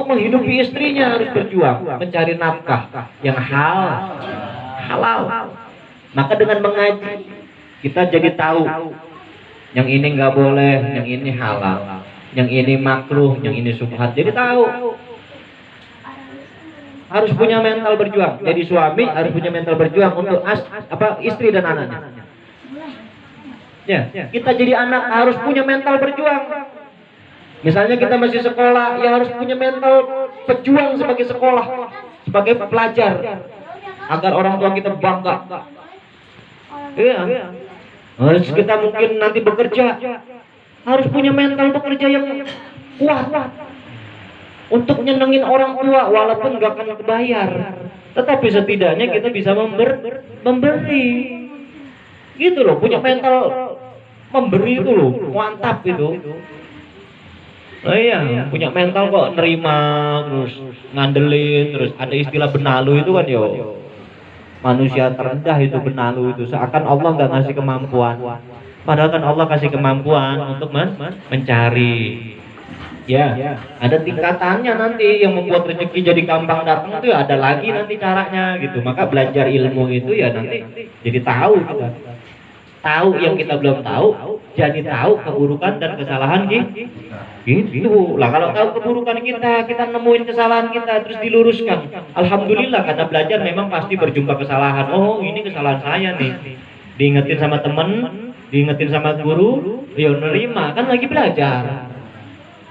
untuk menghidupi istrinya harus berjuang mencari nafkah yang halal. Maka dengan mengaji kita jadi tahu yang ini nggak boleh, yang ini halal, yang ini makruh, yang ini subhat. Jadi tahu. Harus punya mental berjuang. Jadi suami harus punya mental berjuang untuk istri dan anaknya. Ya, kita jadi anak harus punya mental berjuang. Misalnya kita masih sekolah, ya harus punya mental pejuang sebagai sekolah, sebagai pelajar, agar orang tua kita bangga. Iya. Harus kita mungkin nanti bekerja, harus punya mental bekerja yang kuat untuk nyenengin orang tua, walaupun nggak akan kebayar, tetapi setidaknya kita bisa memberi. Gitu loh, punya mental memberi itu loh, mantap itu. Oh iya, punya mental kok nerima, terus ngandelin, terus ada istilah benalu itu kan yo. Manusia terendah itu benalu itu, seakan Allah nggak ngasih kemampuan. Padahal kan Allah kasih kemampuan untuk mencari. Ya, ada tingkatannya nanti yang membuat rezeki jadi gampang datang itu ya ada lagi nanti caranya gitu. Maka belajar ilmu itu ya nanti jadi tahu kita. Tahu yang kita belum tahu, jadi tahu keburukan dan kesalahan gitu. Lah kalau tahu keburukan kita nemuin kesalahan kita terus diluruskan. Alhamdulillah karena belajar memang pasti berjumpa kesalahan. Oh, ini kesalahan saya nih. Diingetin sama temen, diingetin sama guru, ya nerima, kan lagi belajar.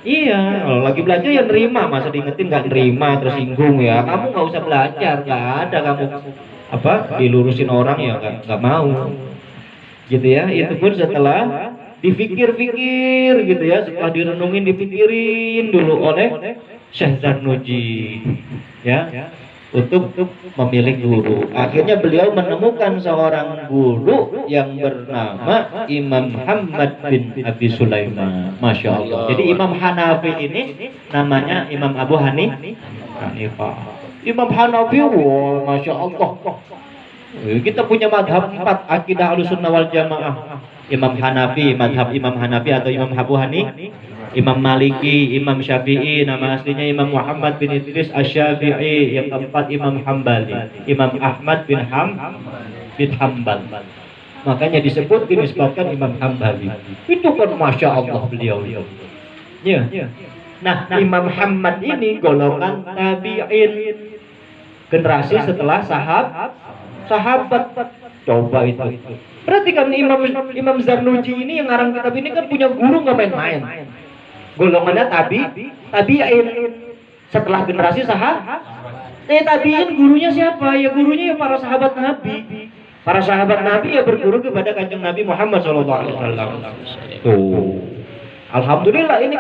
Iya, kalau lagi belajar ya nerima, masa diingetin nggak nerima terus singgung ya. Kamu nggak usah belajar, nggak ada kamu dilurusin orang ya nggak mau. Gitu ya, itu pun setelah dipikir-pikir gitu ya, setelah direnungin dipikirin dulu oleh Syekh Zarnuji ya, untuk memilih guru. Akhirnya beliau menemukan seorang guru yang bernama Imam Muhammad bin Abi Sulaiman. Masya Allah. Jadi Imam Hanafi ini namanya Imam Abu Hanifah. Imam Hanafi, wow, Masya Allah. Kita punya madhab 4 akidah Ahlussunnah wal Jamaah. Imam Hanafi, madhab Imam Hanafi atau Imam Abu Hanifah, Imam Maliki, Imam Syafi'i, nama aslinya Imam Muhammad bin Idris Asy-Syafi'i. Yang keempat Imam Hambali, Imam Ahmad bin Hambal. Makanya disebut dinisbatkan Imam Hambali. Itu kan Masya Allah beliau. Ya. Nah, Imam Muhammad ini golongan tabi'in, generasi setelah sahabat. Coba itu. Berarti kan Imam Zarnuji ini yang ngarang kitab ini kan punya guru nggak main-main. Golongannya tabi'in setelah generasi sahabat. Tabi'in gurunya siapa? Ya gurunya ya para sahabat Nabi. Para sahabat Nabi ya berguru kepada Kanjeng Nabi Muhammad SAW. Tuh. Alhamdulillah ini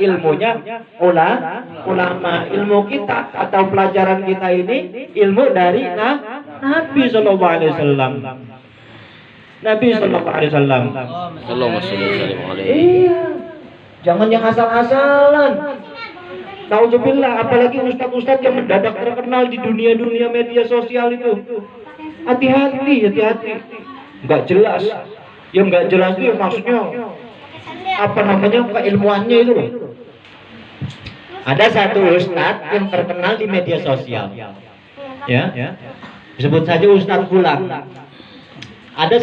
ilmunya ulama, ilmu kita atau pelajaran kita ini ilmu dari Nabi Sallallahu Alaihi Wasallam. Nabi Sallallahu Alaihi Wasallam. Iya, jangan yang asal-asalan. Nauzubillah, apalagi ustadz-ustadz yang mendadak terkenal di dunia media sosial itu. Hati-hati. Nggak jelas. Yang nggak jelas itu maksudnya keilmuannya itu loh. Ada satu ustadz yang terkenal di media sosial, ya, disebut saja Ustadz Fulan. Ada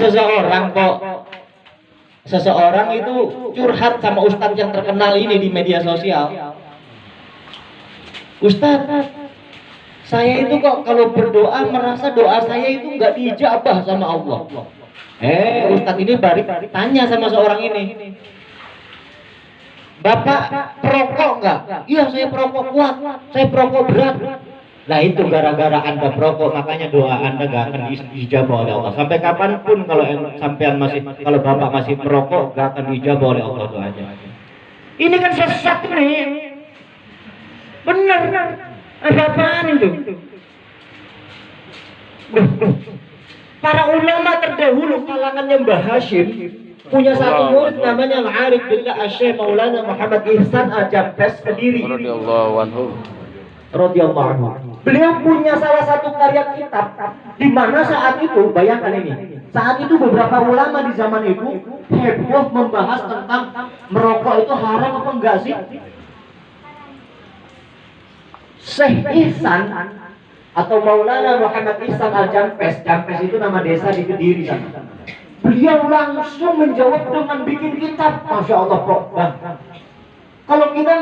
seseorang itu curhat sama ustadz yang terkenal ini di media sosial. Ustadz, saya itu kok kalau berdoa merasa doa saya itu nggak diijabah sama Allah. Ustadz ini balik tanya sama seorang ini, Bapak perokok nggak? Iya, saya perokok kuat, saya perokok berat. Nah itu gara-gara Anda perokok, makanya doa Anda nggak akan dijabah oleh Allah. Sampai kapanpun kalau Bapak masih perokok, nggak akan dijabah oleh Allah doanya. Ini kan sesat nih. Benar. Ada apaan itu? Para ulama terdahulu kalangannya Mbah Hashim punya satu murid namanya Al-Arif Billah Asy-Syaikh Maulana Muhammad Ihsan Al-Jabbas Kediri radhiyallahu anhu. Beliau punya salah satu karya kitab di mana saat itu, bayangkan ini, saat itu beberapa ulama di zaman itu heboh membahas tentang merokok itu haram apa enggak sih? Syekh Ihsan atau Maulana Muhammad Ihsan Al-Jampes. Jampes itu nama desa di Kediri sana. Beliau langsung menjawab dengan bikin kitab. Masya Allah, Pak. Kalau kita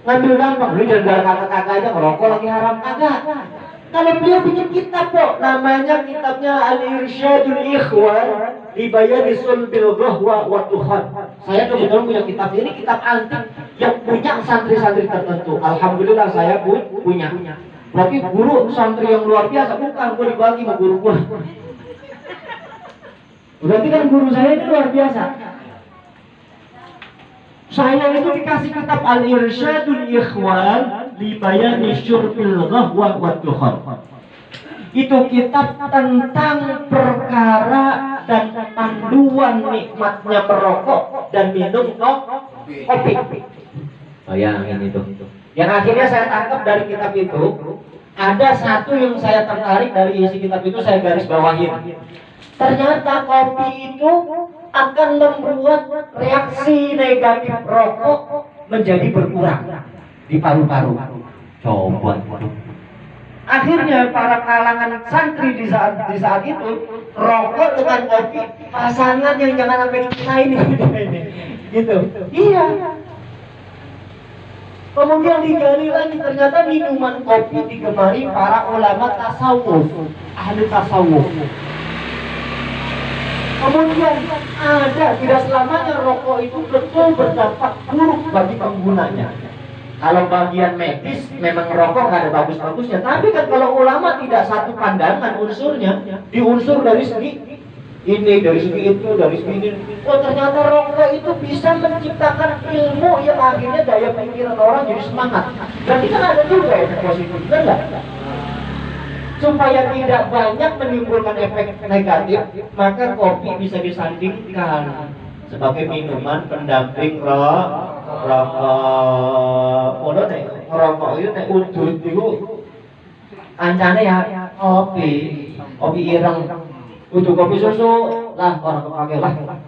ngambil gampang, lu jangan kata-kata aja ngerokok lagi haram, kagak. Kalau beliau bikin kitab kok, namanya kitabnya Al-Irsyadul Ikhwan li Bayani Sulbil Ghahwa wa Tuhan. Saya kebetulan punya kitab ini, kitab antik yang punya santri-santri tertentu. Alhamdulillah saya punya. Berarti guru santri yang luar biasa, bukan gue dibagi sama guru gue. Berarti kan guru saya ini luar biasa. Saya itu dikasih kitab Al-Irsyadul Ikhwan li Bayani Syurbil Ghahwa wa Tuhan. Itu kitab tentang perkara dan panduan nikmatnya merokok dan minum kopi. Bayangin itu. Yang akhirnya saya tangkap dari kitab itu, ada satu yang saya tertarik dari isi kitab itu, saya garis bawahin. Ternyata kopi itu akan membuat reaksi negatif rokok menjadi berkurang di paru-paru. Coba. Akhirnya para kalangan santri di saat itu, rokok dengan kopi pasangan yang jangan sampai kita ini. Gitu. Iya. Kemudian digali lagi, ternyata minuman kopi digemari para ulama tasawuf, ahli tasawuf. Kemudian ada, tidak selamanya rokok itu betul berdampak buruk bagi penggunanya. Kalau bagian medis memang rokok nggak ada bagus-bagusnya, tapi kan kalau ulama tidak satu pandangan unsurnya, diunsur dari segi ini, dari segi itu, dari segi ini. Oh ternyata rokok itu bisa menciptakan ilmu yang akhirnya daya pikiran orang jadi semangat. Berarti kan ada juga efek positif, benar nggak? Supaya tidak banyak menimbulkan efek negatif, maka kopi bisa disandingkan sebagai minuman pendamping rokok. Ono nek rokok itu nek udut itu kancane ya kopi ireng. Udah kopi susu lah orang kepake lah.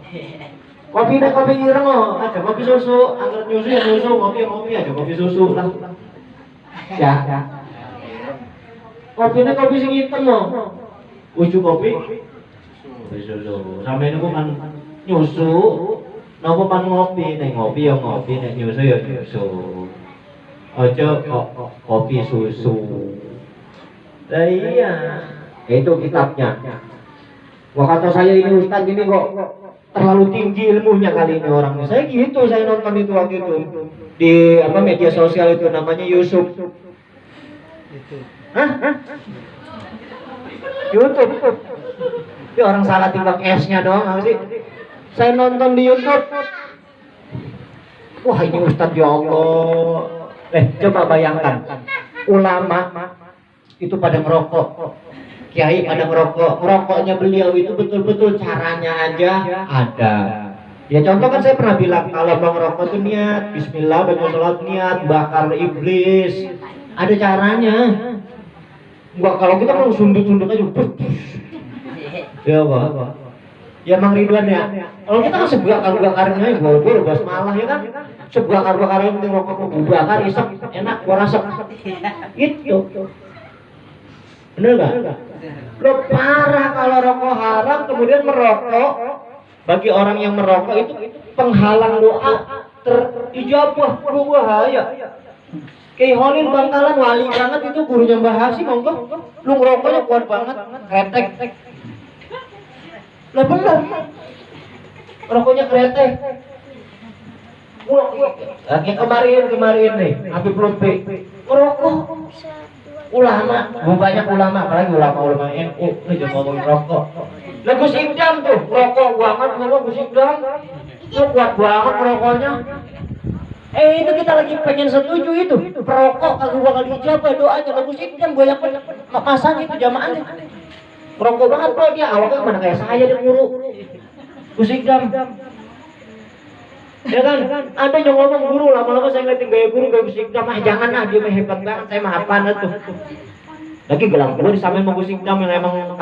Kopi ireng loh, ada kopi susu, angker nyusu ya nyusu, ngopi aja kopi susu lah. Ya. Kopinya kopi sing hitam loh. Ujuk kopi susu. Sampai ini kan nyusu. Napa pan ngopi, nek ngopi ya ngopi, nek nyusu ya nyusu. Aja kok kopi susu. Lah iya. Itu kitabnya. Wah kata saya ini Ustaz ini kok terlalu tinggi ilmunya kali ini orang. Saya gitu, saya nonton itu waktu itu di media sosial itu namanya Yusuf. Hah? YouTube. Ya orang salah timbang S-nya dong, apa sih? Saya nonton di YouTube. Wah ini Ustadz ya Allah. Coba bayangkan, ulama itu pada merokok, kiai pada merokok. Merokoknya beliau itu betul-betul caranya aja ada. Ya contoh kan saya pernah bilang kalau mau ngerokok itu niat, Bismillah, baca sholat niat, bakar iblis. Ada caranya. Enggak, kalau kita mau sunduk-sunduk aja. Ya apa? Ya Mang Ridwan ya. Kalau kita kan sebakar-bakarnya ya bol-bol bos malah ya kan. Sebakar-bakarnya penting rokok bakar isep enak gua rasa. Itu. Bener enggak? Lo parah kalau rokok haram kemudian merokok. Bagi orang yang merokok itu penghalang doa terijabah, bahaya. Kiai Holil Bangkalan wali banget itu gurunya Mbah Hasim, monggo. Lu ngerokoknya kuat banget, kretek. Lah bener. Rokoknya kretek. Lagi kemarin nih, Habib Lutfi ngerokok. Ulama, banyak ulama, apalagi ulama NU, ini jangan ngomongin rokok. Lah Gus Idam tuh, rokok banget, Gus Idam. Itu kuat banget rokoknya. Itu kita lagi pengen setuju itu perokok kagak bakal dijabah doanya bagus itu kan banyak masang itu jamaahnya perokok banget bro dia awalnya mana kayak saya dia guru Gusikdam ya kan ada yang ngomong guru lama-lama saya ngeliatin gaya guru gaya Gusikdam jangan dia hebat banget saya mah apaan tuh lagi gelang gua disamain sama Gusikdam yang emang